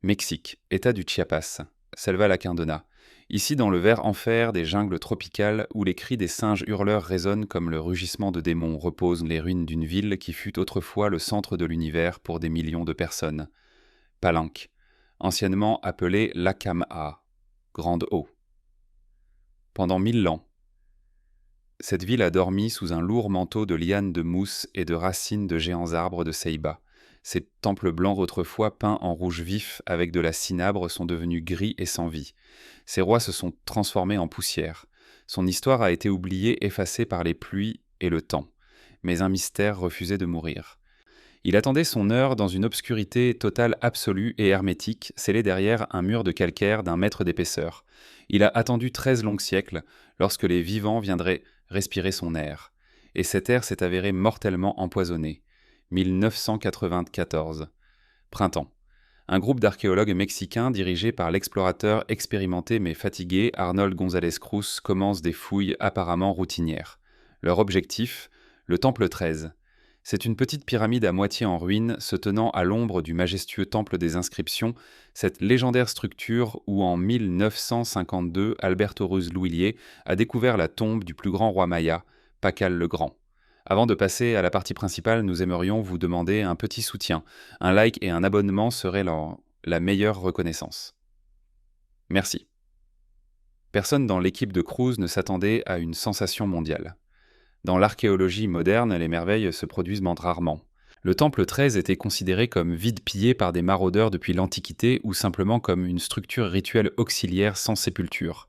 Mexique, État du Chiapas, Selva Lacandona. Ici, dans le vert enfer des jungles tropicales, où les cris des singes hurleurs résonnent comme le rugissement de démons, reposent les ruines d'une ville qui fut autrefois le centre de l'univers pour des millions de personnes. Palenque, anciennement appelée Lacam'a, Grande Eau. Pendant 1000 ans, cette ville a dormi sous un lourd manteau de lianes de mousse et de racines de géants arbres de ceiba. Ces temples blancs autrefois peints en rouge vif avec de la cinabre sont devenus gris et sans vie. Ces rois se sont transformés en poussière. Son histoire a été oubliée, effacée par les pluies et le temps. Mais un mystère refusait de mourir. Il attendait son heure dans une obscurité totale absolue et hermétique, scellée derrière un mur de calcaire d'un mètre d'épaisseur. Il a attendu 13 longs siècles, lorsque les vivants viendraient respirer son air. Et cet air s'est avéré mortellement empoisonné. 1994. Printemps. Un groupe d'archéologues mexicains dirigé par l'explorateur expérimenté mais fatigué Arnold González Cruz commence des fouilles apparemment routinières. Leur objectif, le Temple 13. C'est une petite pyramide à moitié en ruine, se tenant à l'ombre du majestueux Temple des Inscriptions, cette légendaire structure où en 1952, Alberto Ruiz Louillier a découvert la tombe du plus grand roi maya, Pacal le Grand. Avant de passer à la partie principale, nous aimerions vous demander un petit soutien. Un like et un abonnement seraient la meilleure reconnaissance. Merci. Personne dans l'équipe de Cruz ne s'attendait à une sensation mondiale. Dans l'archéologie moderne, les merveilles se produisent rarement. Le temple 13 était considéré comme vide pillé par des maraudeurs depuis l'Antiquité ou simplement comme une structure rituelle auxiliaire sans sépulture.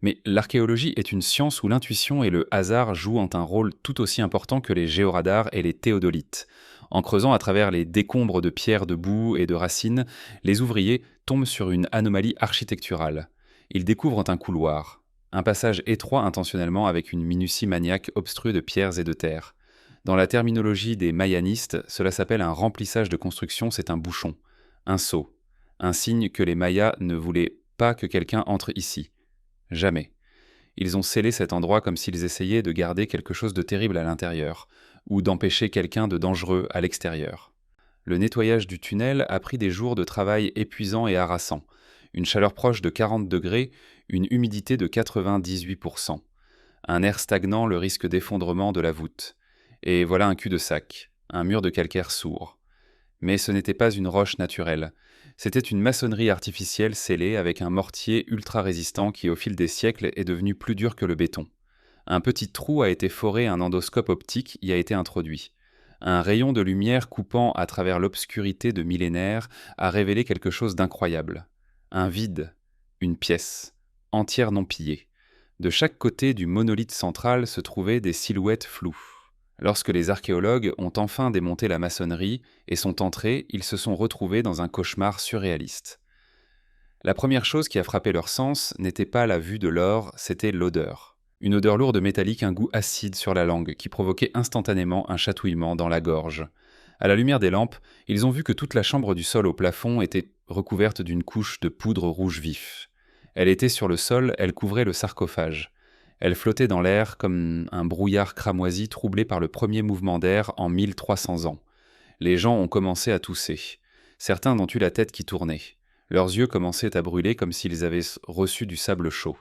Mais l'archéologie est une science où l'intuition et le hasard jouent un rôle tout aussi important que les géoradars et les théodolites. En creusant à travers les décombres de pierres de boue et de racines, les ouvriers tombent sur une anomalie architecturale. Ils découvrent un couloir. Un passage étroit intentionnellement avec une minutie maniaque obstruée de pierres et de terre. Dans la terminologie des mayanistes, cela s'appelle un remplissage de construction, c'est un bouchon, un seau, un signe que les Mayas ne voulaient pas que quelqu'un entre ici. Jamais. Ils ont scellé cet endroit comme s'ils essayaient de garder quelque chose de terrible à l'intérieur, ou d'empêcher quelqu'un de dangereux à l'extérieur. Le nettoyage du tunnel a pris des jours de travail épuisant et harassant. Une chaleur proche de 40 degrés, une humidité de 98%. Un air stagnant, le risque d'effondrement de la voûte. Et voilà un cul-de-sac, un mur de calcaire sourd. Mais ce n'était pas une roche naturelle. C'était une maçonnerie artificielle scellée avec un mortier ultra résistant qui, au fil des siècles, est devenu plus dur que le béton. Un petit trou a été foré, un endoscope optique y a été introduit. Un rayon de lumière coupant à travers l'obscurité de millénaires a révélé quelque chose d'incroyable. Un vide, une pièce, entière non pillée. De chaque côté du monolithe central se trouvaient des silhouettes floues. Lorsque les archéologues ont enfin démonté la maçonnerie et sont entrés, ils se sont retrouvés dans un cauchemar surréaliste. La première chose qui a frappé leur sens n'était pas la vue de l'or, c'était l'odeur. Une odeur lourde métallique, un goût acide sur la langue qui provoquait instantanément un chatouillement dans la gorge. À la lumière des lampes, ils ont vu que toute la chambre du sol au plafond était recouverte d'une couche de poudre rouge vif. Elle était sur le sol, elle couvrait le sarcophage. Elle flottait dans l'air comme un brouillard cramoisi troublé par le premier mouvement d'air en 1300 ans. Les gens ont commencé à tousser. Certains ont eu la tête qui tournait. Leurs yeux commençaient à brûler comme s'ils avaient reçu du sable chaud.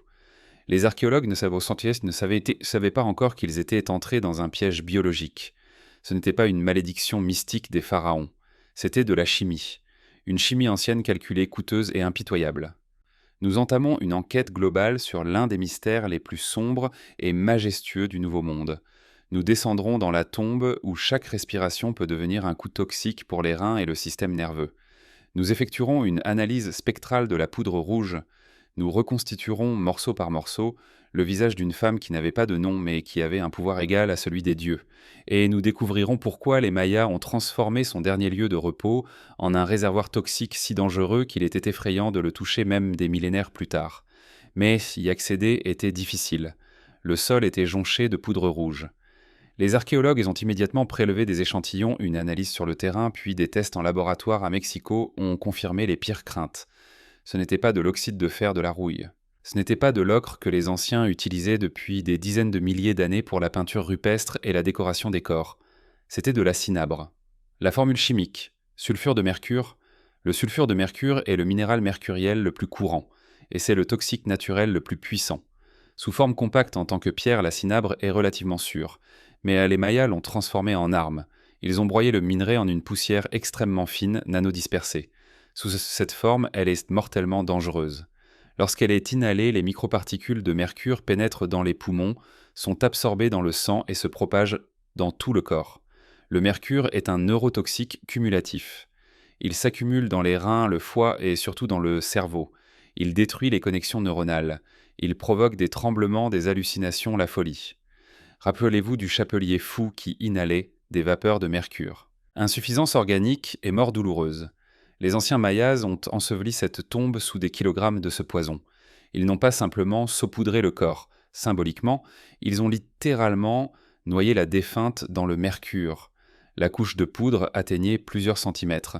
Les archéologues ne savaient pas encore qu'ils étaient entrés dans un piège biologique. Ce n'était pas une malédiction mystique des pharaons. C'était de la chimie. Une chimie ancienne calculée, coûteuse et impitoyable. Nous entamons une enquête globale sur l'un des mystères les plus sombres et majestueux du Nouveau Monde. Nous descendrons dans la tombe où chaque respiration peut devenir un coup toxique pour les reins et le système nerveux. Nous effectuerons une analyse spectrale de la poudre rouge. Nous reconstituerons, morceau par morceau, le visage d'une femme qui n'avait pas de nom mais qui avait un pouvoir égal à celui des dieux. Et nous découvrirons pourquoi les Mayas ont transformé son dernier lieu de repos en un réservoir toxique si dangereux qu'il était effrayant de le toucher même des millénaires plus tard. Mais y accéder était difficile. Le sol était jonché de poudre rouge. Les archéologues ont immédiatement prélevé des échantillons, une analyse sur le terrain, puis des tests en laboratoire à Mexico ont confirmé les pires craintes. Ce n'était pas de l'oxyde de fer de la rouille. Ce n'était pas de l'ocre que les anciens utilisaient depuis des dizaines de milliers d'années pour la peinture rupestre et la décoration des corps. C'était de la cinabre. La formule chimique, sulfure de mercure, Le sulfure de mercure est le minéral mercuriel le plus courant, et c'est le toxique naturel le plus puissant. Sous forme compacte en tant que pierre, la cinabre est relativement sûre, mais les Mayas l'ont transformée en arme. Ils ont broyé le minerai en une poussière extrêmement fine, nanodispersée. Sous cette forme, elle est mortellement dangereuse. Lorsqu'elle est inhalée, les microparticules de mercure pénètrent dans les poumons, sont absorbées dans le sang et se propagent dans tout le corps. Le mercure est un neurotoxique cumulatif. Il s'accumule dans les reins, le foie et surtout dans le cerveau. Il détruit les connexions neuronales. Il provoque des tremblements, des hallucinations, la folie. Rappelez-vous du chapelier fou qui inhalait des vapeurs de mercure. Insuffisance organique et mort douloureuse. Les anciens Mayas ont enseveli cette tombe sous des kilogrammes de ce poison. Ils n'ont pas simplement saupoudré le corps. Symboliquement, ils ont littéralement noyé la défunte dans le mercure. La couche de poudre atteignait plusieurs centimètres.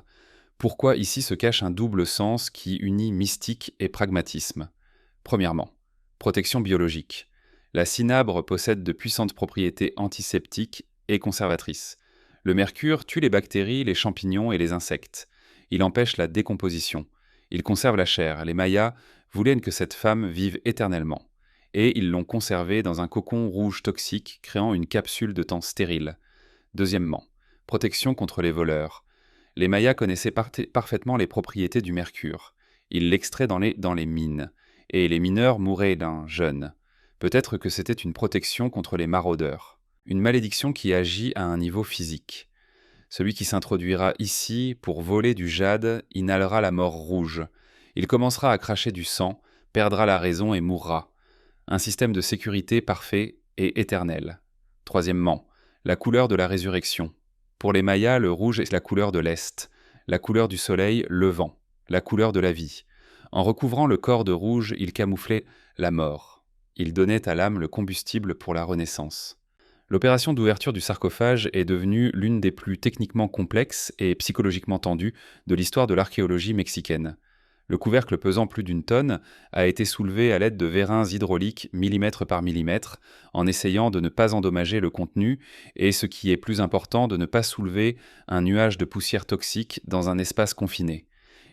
Pourquoi ici se cache un double sens qui unit mystique et pragmatisme? Premièrement, protection biologique. La cinabre possède de puissantes propriétés antiseptiques et conservatrices. Le mercure tue les bactéries, les champignons et les insectes. Il empêche la décomposition. Il conserve la chair. Les Mayas voulaient que cette femme vive éternellement. Et ils l'ont conservée dans un cocon rouge toxique, créant une capsule de temps stérile. Deuxièmement, protection contre les voleurs. Les Mayas connaissaient parfaitement les propriétés du mercure. Ils l'extraient dans les mines. Et les mineurs mouraient d'un jeûne. Peut-être que c'était une protection contre les maraudeurs. Une malédiction qui agit à un niveau physique. Celui qui s'introduira ici pour voler du jade inhalera la mort rouge. Il commencera à cracher du sang, perdra la raison et mourra. Un système de sécurité parfait et éternel. Troisièmement, la couleur de la résurrection. Pour les Mayas, le rouge est la couleur de l'Est, la couleur du soleil, le vent, la couleur de la vie. En recouvrant le corps de rouge, il camouflait la mort. Il donnait à l'âme le combustible pour la renaissance. L'opération d'ouverture du sarcophage est devenue l'une des plus techniquement complexes et psychologiquement tendues de l'histoire de l'archéologie mexicaine. Le couvercle pesant plus d'une tonne a été soulevé à l'aide de vérins hydrauliques millimètre par millimètre, en essayant de ne pas endommager le contenu et, ce qui est plus important, de ne pas soulever un nuage de poussière toxique dans un espace confiné.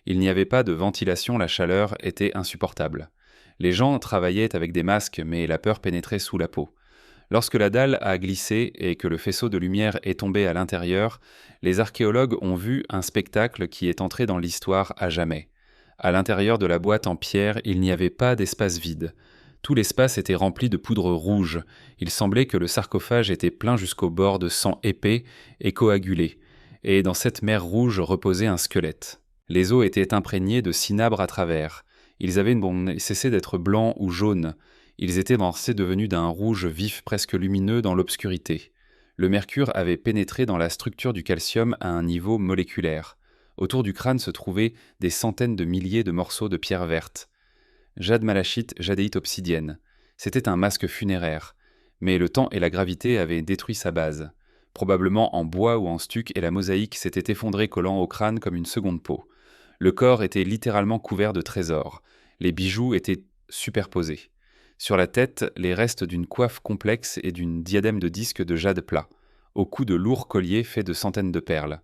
Il n'y avait pas de ventilation, la chaleur était insupportable. Les gens travaillaient avec des masques, mais la peur pénétrait sous la peau. Lorsque la dalle a glissé et que le faisceau de lumière est tombé à l'intérieur, les archéologues ont vu un spectacle qui est entré dans l'histoire à jamais. À l'intérieur de la boîte en pierre, il n'y avait pas d'espace vide. Tout l'espace était rempli de poudre rouge. Il semblait que le sarcophage était plein jusqu'au bord de sang épais et coagulé. Et dans cette mer rouge reposait un squelette. Les os étaient imprégnés de cinabre à travers. Ils avaient cessé d'être blancs ou jaunes. Ils étaient devenus d'un rouge vif presque lumineux dans l'obscurité. Le mercure avait pénétré dans la structure du calcium à un niveau moléculaire. Autour du crâne se trouvaient des centaines de milliers de morceaux de pierre verte. Jade malachite, jadéite obsidienne. C'était un masque funéraire. Mais le temps et la gravité avaient détruit sa base. Probablement en bois ou en stuc, et la mosaïque s'était effondrée collant au crâne comme une seconde peau. Le corps était littéralement couvert de trésors. Les bijoux étaient superposés. Sur la tête, les restes d'une coiffe complexe et d'une diadème de disques de jade plat. Au cou, de lourds colliers faits de centaines de perles.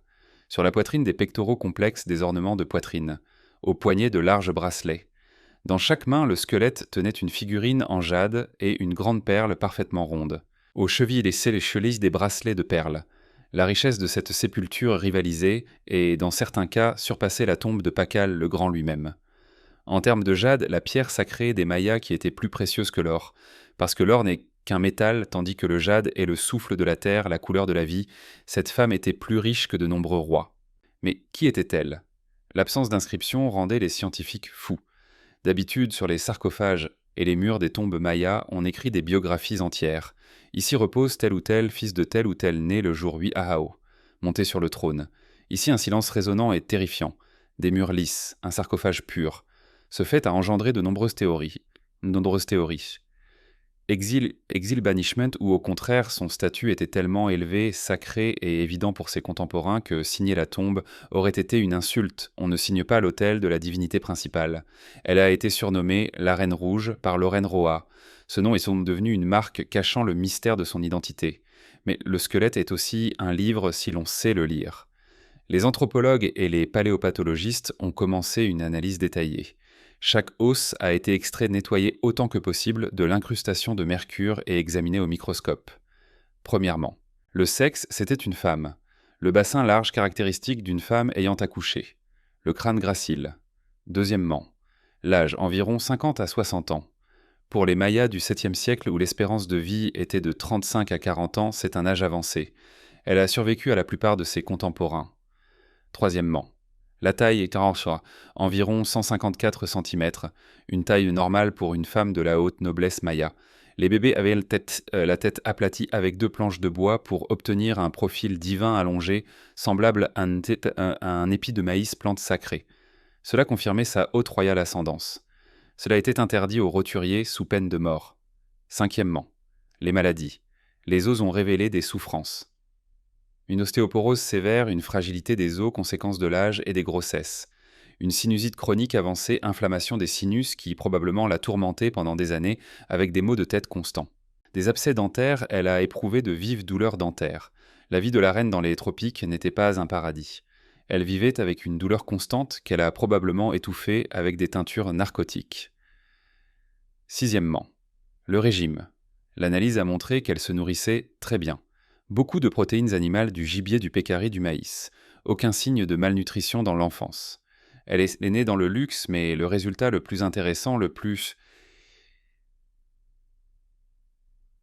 Sur la poitrine, des pectoraux complexes, des ornements de poitrine. Aux poignets, de larges bracelets. Dans chaque main, le squelette tenait une figurine en jade et une grande perle parfaitement ronde. Aux chevilles et les chevilles, des bracelets de perles. La richesse de cette sépulture rivalisait et, dans certains cas, surpassait la tombe de Pakal le Grand lui-même. En termes de jade, la pierre sacrée des Mayas qui était plus précieuse que l'or, parce que l'or n'est qu'un métal, tandis que le jade est le souffle de la terre, la couleur de la vie. Cette femme était plus riche que de nombreux rois. Mais qui était-elle? L'absence d'inscription rendait les scientifiques fous. D'habitude, sur les sarcophages et les murs des tombes mayas, on écrit des biographies entières. Ici repose tel ou tel fils de tel ou tel né le jour 8 Ahau, monté sur le trône. Ici un silence résonnant et terrifiant. Des murs lisses, un sarcophage pur. Ce fait a engendré de nombreuses théories. Exil banishment, ou au contraire son statut était tellement élevé, sacré et évident pour ses contemporains que signer la tombe aurait été une insulte. On ne signe pas l'autel de la divinité principale. Elle a été surnommée la Reine Rouge par Lorraine Roa. Ce nom est devenu une marque cachant le mystère de son identité. Mais le squelette est aussi un livre si l'on sait le lire. Les anthropologues et les paléopathologistes ont commencé une analyse détaillée. Chaque os a été extrait nettoyé autant que possible de l'incrustation de mercure et examiné au microscope. Premièrement, le sexe, c'était une femme. Le bassin large caractéristique d'une femme ayant accouché. Le crâne gracile. Deuxièmement, l'âge, environ 50 à 60 ans. Pour les Mayas du 7e siècle où l'espérance de vie était de 35 à 40 ans, c'est un âge avancé. Elle a survécu à la plupart de ses contemporains. Troisièmement, la taille est environ 154 cm, une taille normale pour une femme de la haute noblesse maya. Les bébés avaient la tête aplatie avec 2 planches de bois pour obtenir un profil divin allongé, semblable à un épi de maïs, plante sacrée. Cela confirmait sa haute royale ascendance. Cela était interdit aux roturiers sous peine de mort. Cinquièmement, les maladies. Les os ont révélé des souffrances. Une ostéoporose sévère, une fragilité des os, conséquence de l'âge et des grossesses. Une sinusite chronique avancée, inflammation des sinus qui probablement l'a tourmentée pendant des années avec des maux de tête constants. Des abcès dentaires, elle a éprouvé de vives douleurs dentaires. La vie de la reine dans les tropiques n'était pas un paradis. Elle vivait avec une douleur constante qu'elle a probablement étouffée avec des teintures narcotiques. Sixièmement, le régime. L'analyse a montré qu'elle se nourrissait très bien. Beaucoup de protéines animales du gibier, du pécari, du maïs. Aucun signe de malnutrition dans l'enfance. Elle est née dans le luxe, mais le résultat le plus intéressant, le plus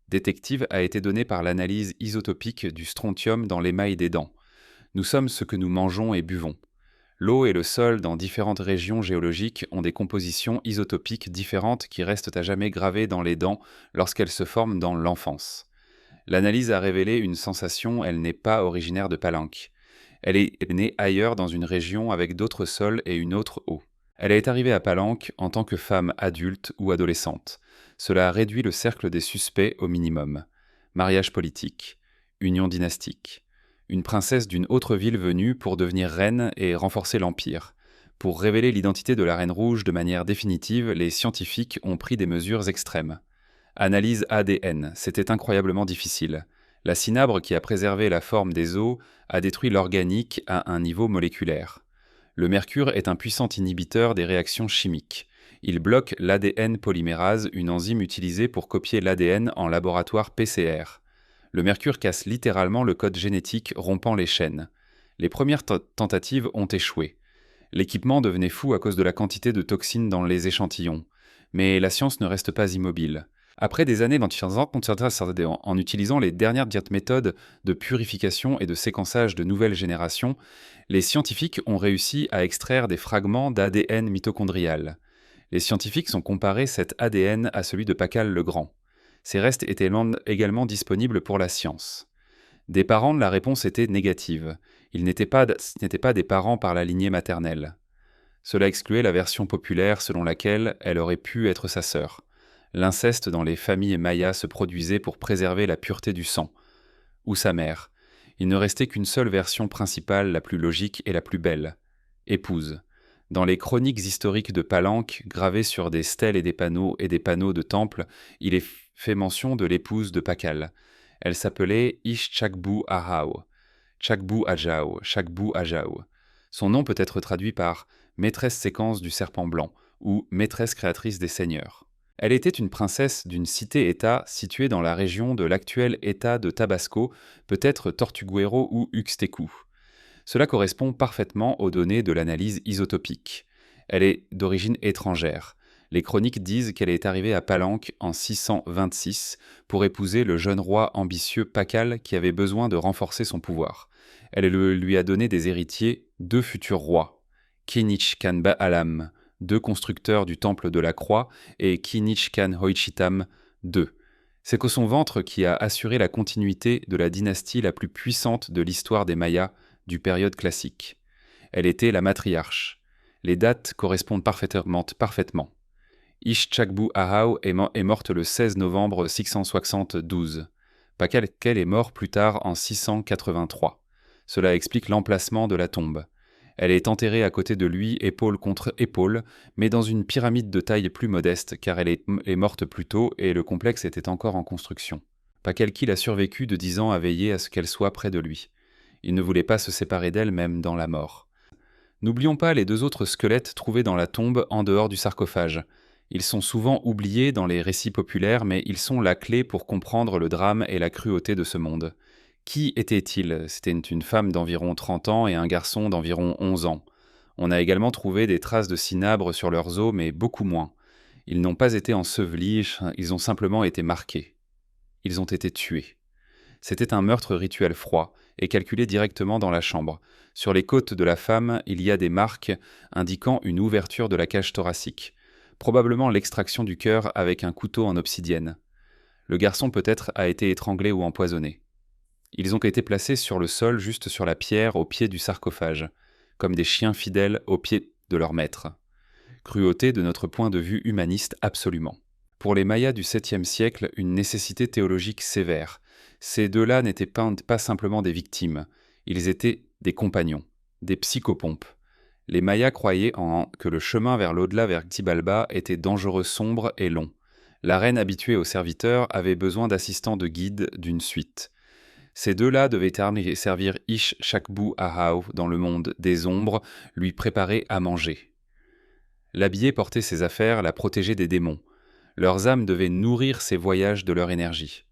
détective, a été donné par l'analyse isotopique du strontium dans l'émail des dents. Nous sommes ce que nous mangeons et buvons. L'eau et le sol dans différentes régions géologiques ont des compositions isotopiques différentes qui restent à jamais gravées dans les dents lorsqu'elles se forment dans l'enfance. L'analyse a révélé une sensation, elle n'est pas originaire de Palenque. Elle est née ailleurs dans une région avec d'autres sols et une autre eau. Elle est arrivée à Palenque en tant que femme adulte ou adolescente. Cela a réduit le cercle des suspects au minimum. Mariage politique, union dynastique. Une princesse d'une autre ville venue pour devenir reine et renforcer l'empire. Pour révéler l'identité de la Reine Rouge de manière définitive, les scientifiques ont pris des mesures extrêmes. Analyse ADN, c'était incroyablement difficile. La cinabre qui a préservé la forme des os a détruit l'organique à un niveau moléculaire. Le mercure est un puissant inhibiteur des réactions chimiques. Il bloque l'ADN polymérase, une enzyme utilisée pour copier l'ADN en laboratoire PCR. Le mercure casse littéralement le code génétique, rompant les chaînes. Les premières tentatives ont échoué. L'équipement devenait fou à cause de la quantité de toxines dans les échantillons. Mais la science ne reste pas immobile. Après des années en utilisant les dernières méthodes de purification et de séquençage de nouvelles générations, les scientifiques ont réussi à extraire des fragments d'ADN mitochondrial. Les scientifiques ont comparé cet ADN à celui de Pascal le Grand. Ces restes étaient également disponibles pour la science. Des parents, la réponse était négative. Ils n'étaient pas des parents par la lignée maternelle. Cela excluait la version populaire selon laquelle elle aurait pu être sa sœur. L'inceste dans les familles mayas se produisait pour préserver la pureté du sang, ou sa mère. Il ne restait qu'une seule version principale, la plus logique et la plus belle. Épouse. Dans les chroniques historiques de Palenque, gravées sur des stèles et des panneaux de temples, il est fait mention de l'épouse de Pakal. Elle s'appelait Ish Chakbu Ahau, Chakbu Ajao, Chakbu Ajao. Son nom peut être traduit par maîtresse séquence du serpent blanc ou maîtresse créatrice des seigneurs. Elle était une princesse d'une cité-État située dans la région de l'actuel État de Tabasco, peut-être Tortuguero ou Uxtecu. Cela correspond parfaitement aux données de l'analyse isotopique. Elle est d'origine étrangère. Les chroniques disent qu'elle est arrivée à Palenque en 626 pour épouser le jeune roi ambitieux Pakal qui avait besoin de renforcer son pouvoir. Elle lui a donné des héritiers, 2 futurs rois, Kinich Khan Ba'alam, 2 constructeurs du temple de la croix, et Kinich Khan Hoichitam II. C'est que son ventre qui a assuré la continuité de la dynastie la plus puissante de l'histoire des Mayas du période classique. Elle était la matriarche. Les dates correspondent parfaitement. Ish Chakbu Ahau est morte le 16 novembre 672. Pakal est mort plus tard en 683. Cela explique l'emplacement de la tombe. Elle est enterrée à côté de lui, épaule contre épaule, mais dans une pyramide de taille plus modeste, car elle est morte plus tôt et le complexe était encore en construction. Pakalki l'a survécu de 10 ans à veiller à ce qu'elle soit près de lui. Il ne voulait pas se séparer d'elle même dans la mort. N'oublions pas les 2 autres squelettes trouvés dans la tombe en dehors du sarcophage. Ils sont souvent oubliés dans les récits populaires, mais ils sont la clé pour comprendre le drame et la cruauté de ce monde. Qui étaient-ils? C'était une femme d'environ 30 ans et un garçon d'environ 11 ans. On a également trouvé des traces de cinabre sur leurs os, mais beaucoup moins. Ils n'ont pas été ensevelis, ils ont simplement été marqués. Ils ont été tués. C'était un meurtre rituel froid et calculé directement dans la chambre. Sur les côtes de la femme, il y a des marques indiquant une ouverture de la cage thoracique, probablement l'extraction du cœur avec un couteau en obsidienne. Le garçon peut-être a été étranglé ou empoisonné. Ils ont été placés sur le sol juste sur la pierre au pied du sarcophage, comme des chiens fidèles au pied de leur maître. Cruauté de notre point de vue humaniste absolument. Pour les Mayas du 7e siècle, une nécessité théologique sévère. Ces 2-là n'étaient pas simplement des victimes, ils étaient des compagnons, des psychopompes. Les Mayas croyaient que le chemin vers l'au-delà vers Xibalba était dangereux, sombre et long. La reine habituée aux serviteurs avait besoin d'assistants de guide d'une suite. Ces 2-là devaient servir Ish-Shakbu Ahau dans le monde des ombres, lui préparer à manger. L'habiller portait ses affaires, la protéger des démons. Leurs âmes devaient nourrir ces voyages de leur énergie.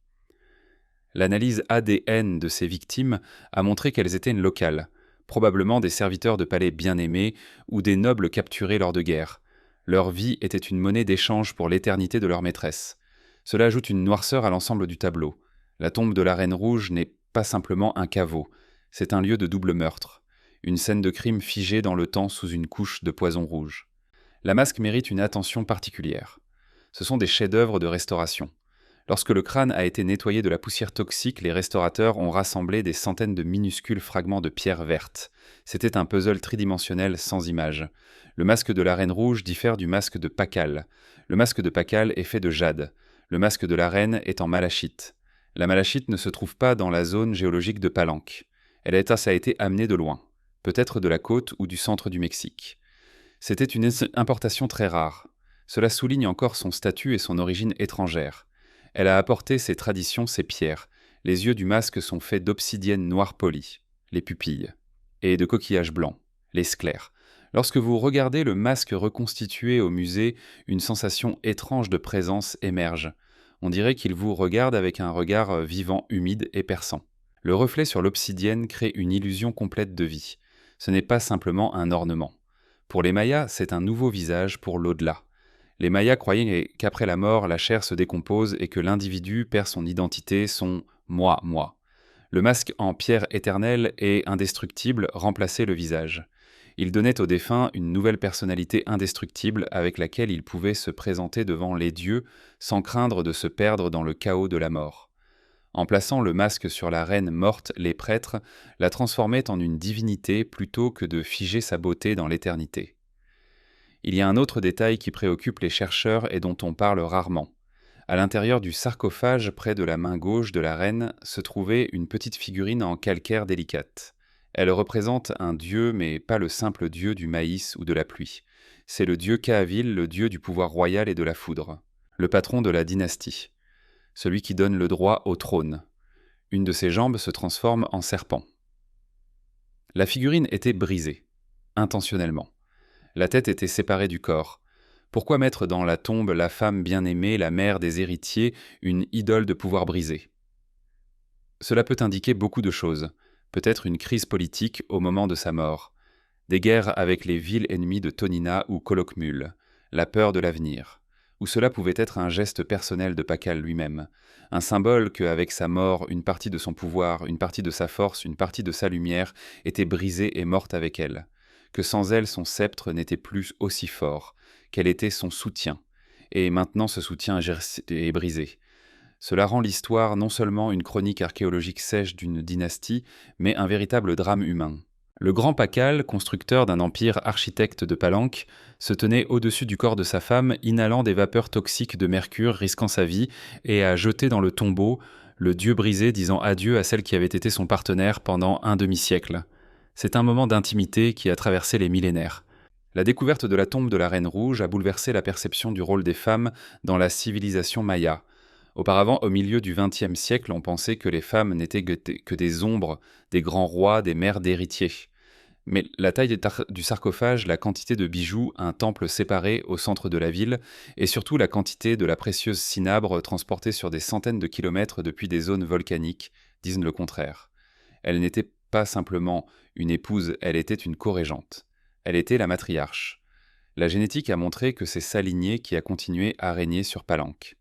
L'analyse ADN de ces victimes a montré qu'elles étaient locales, probablement des serviteurs de palais bien-aimés ou des nobles capturés lors de guerres. Leur vie était une monnaie d'échange pour l'éternité de leur maîtresse. Cela ajoute une noirceur à l'ensemble du tableau. La tombe de la Reine Rouge n'est pas simplement un caveau, c'est un lieu de double meurtre, une scène de crime figée dans le temps sous une couche de poison rouge. La masque mérite une attention particulière. Ce sont des chefs-d'œuvre de restauration. Lorsque le crâne a été nettoyé de la poussière toxique, les restaurateurs ont rassemblé des centaines de minuscules fragments de pierre verte. C'était un puzzle tridimensionnel sans image. Le masque de la Reine Rouge diffère du masque de Pakal. Le masque de Pakal est fait de jade. Le masque de la Reine est en malachite. La malachite ne se trouve pas dans la zone géologique de Palenque. Ça a été amené de loin, peut-être de la côte ou du centre du Mexique. C'était une importation très rare. Cela souligne encore son statut et son origine étrangère. Elle a apporté ses traditions, ses pierres. Les yeux du masque sont faits d'obsidienne noire polie, les pupilles, et de coquillages blancs, les sclères. Lorsque vous regardez le masque reconstitué au musée, une sensation étrange de présence émerge. On dirait qu'il vous regarde avec un regard vivant, humide et perçant. Le reflet sur l'obsidienne crée une illusion complète de vie. Ce n'est pas simplement un ornement. Pour les Mayas, c'est un nouveau visage pour l'au-delà. Les Mayas croyaient qu'après la mort, la chair se décompose et que l'individu perd son identité, son « moi ». Le masque en pierre éternelle et indestructible remplaçait le visage. Il donnait aux défunts une nouvelle personnalité indestructible avec laquelle ils pouvaient se présenter devant les dieux sans craindre de se perdre dans le chaos de la mort. En plaçant le masque sur la reine morte, les prêtres la transformaient en une divinité plutôt que de figer sa beauté dans l'éternité. Il y a un autre détail qui préoccupe les chercheurs et dont on parle rarement. À l'intérieur du sarcophage, près de la main gauche de la reine, se trouvait une petite figurine en calcaire délicate. Elle représente un dieu, mais pas le simple dieu du maïs ou de la pluie. C'est le dieu Kaavil, le dieu du pouvoir royal et de la foudre, le patron de la dynastie, celui qui donne le droit au trône. Une de ses jambes se transforme en serpent. La figurine était brisée, intentionnellement. La tête était séparée du corps. Pourquoi mettre dans la tombe la femme bien-aimée, la mère des héritiers, une idole de pouvoir brisé? Cela peut indiquer beaucoup de choses. Peut-être une crise politique au moment de sa mort. Des guerres avec les villes ennemies de Tonina ou Colocmul. La peur de l'avenir. Ou cela pouvait être un geste personnel de Pakal lui-même. Un symbole qu'avec sa mort, une partie de son pouvoir, une partie de sa force, une partie de sa lumière était brisée et morte avec elle. Que sans elle, son sceptre n'était plus aussi fort, qu'elle était son soutien, et maintenant ce soutien est brisé. Cela rend l'histoire non seulement une chronique archéologique sèche d'une dynastie, mais un véritable drame humain. Le grand Pakal, constructeur d'un empire architecte de Palenque, se tenait au-dessus du corps de sa femme, inhalant des vapeurs toxiques de mercure, risquant sa vie, et a jeté dans le tombeau le dieu brisé disant adieu à celle qui avait été son partenaire pendant un demi-siècle. C'est un moment d'intimité qui a traversé les millénaires. La découverte de la tombe de la Reine Rouge a bouleversé la perception du rôle des femmes dans la civilisation maya. Auparavant, au milieu du XXe siècle, on pensait que les femmes n'étaient que des ombres, des grands rois, des mères d'héritiers. Mais la taille du sarcophage, la quantité de bijoux, un temple séparé au centre de la ville, et surtout la quantité de la précieuse cinabre transportée sur des centaines de kilomètres depuis des zones volcaniques, disent le contraire. Elle n'était pas simplement une épouse, elle était une co-régente. Elle était la matriarche. La génétique a montré que c'est sa lignée qui a continué à régner sur Palenque.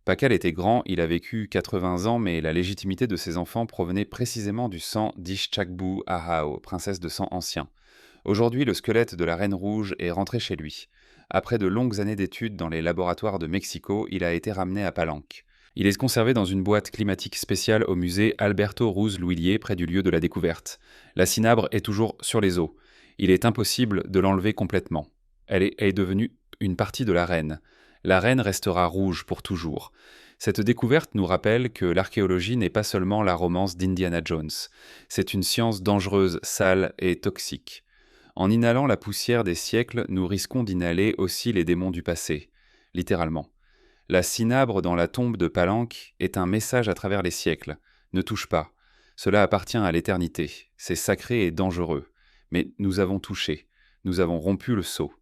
Pakal était grand, il a vécu 80 ans, mais la légitimité de ses enfants provenait précisément du sang d'Ishchakbu Ahau, princesse de sang ancien. Aujourd'hui, le squelette de la Reine Rouge est rentré chez lui. Après de longues années d'études dans les laboratoires de Mexico, il a été ramené à Palenque. Il est conservé dans une boîte climatique spéciale au musée Alberto Ruz Lhuillier, près du lieu de la découverte. La cinabre est toujours sur les os. Il est impossible de l'enlever complètement. Elle est devenue une partie de la reine. La reine restera rouge pour toujours. Cette découverte nous rappelle que l'archéologie n'est pas seulement la romance d'Indiana Jones. C'est une science dangereuse, sale et toxique. En inhalant la poussière des siècles, nous risquons d'inhaler aussi les démons du passé, littéralement. La cinabre dans la tombe de Palenque est un message à travers les siècles. Ne touche pas. Cela appartient à l'éternité. C'est sacré et dangereux. Mais nous avons touché. Nous avons rompu le sceau.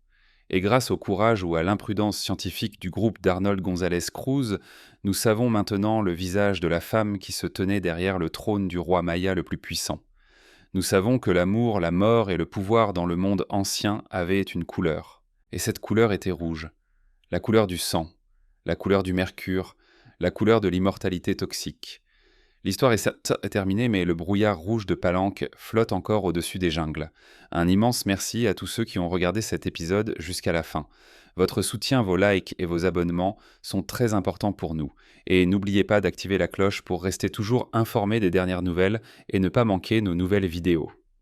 Et grâce au courage ou à l'imprudence scientifique du groupe d'Arnold González Cruz, nous savons maintenant le visage de la femme qui se tenait derrière le trône du roi Maya le plus puissant. Nous savons que l'amour, la mort et le pouvoir dans le monde ancien avaient une couleur. Et cette couleur était rouge. La couleur du sang, la couleur du mercure, la couleur de l'immortalité toxique. L'histoire est certes terminée, mais le brouillard rouge de Palenque flotte encore au-dessus des jungles. Un immense merci à tous ceux qui ont regardé cet épisode jusqu'à la fin. Votre soutien, vos likes et vos abonnements sont très importants pour nous. Et n'oubliez pas d'activer la cloche pour rester toujours informé des dernières nouvelles et ne pas manquer nos nouvelles vidéos.